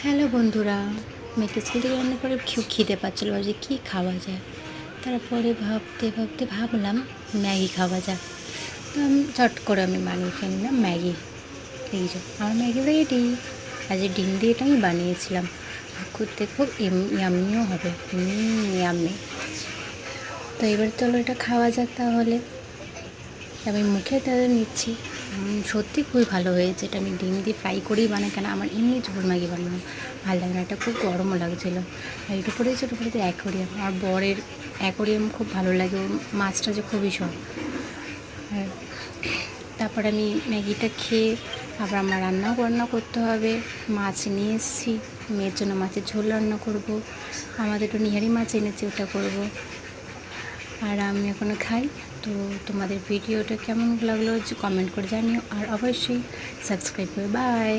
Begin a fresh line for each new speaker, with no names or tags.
Hello বন্ধুরা, metro school থেকে রান্না করে খুব খিদে পাচ্ছিল, ভাবছি কী খাওয়া যায়। তারপরে ভাবতে ভাবতে ভাবলাম ম্যাগি খাওয়া যাক। তো চট করে আমি বানিয়ে ফেললাম ম্যাগি। এই যে আমার ম্যাগি রেডি। আজ ডিম দিয়ে এটা আমি বানিয়েছিলাম। করতে খুব ইয়ামিও হবে, ইয়ামি। তো এবার চলো এটা খাওয়া যাক তাহলে। আমি মুখে তাদের নিচ্ছি। সত্যি খুবই ভালো হয়েছে। এটা আমি ডিম দিয়ে ফ্রাই করেই বানাই, কেন আমার এমনি ঝোল ম্যাগি বানানো ভালো লাগে না। এটা খুব গরমও লাগছিলো। আর এর উপরে ছোটো উপরে অ্যাকোরিয়াম, আমার বরের অ্যাকোরিয়াম খুব ভালো লাগে, ওর মাছটা যে খুবই শখ। আর তারপর আমি ম্যাগিটা খেয়ে আবার আমার রান্না করতে হবে। মাছ নিয়ে এসেছি, মেয়ের জন্য মাছের ঝোল রান্না করব। আমাদের একটু নিহারি মাছ এনেছি, ওটা করব। আর আমি এখনও খাই। তো তোমাদের ভিডিওটা কেমন লাগলো কমেন্ট করে জানিও, আর অবশ্যই সাবস্ক্রাইব করো। বাই।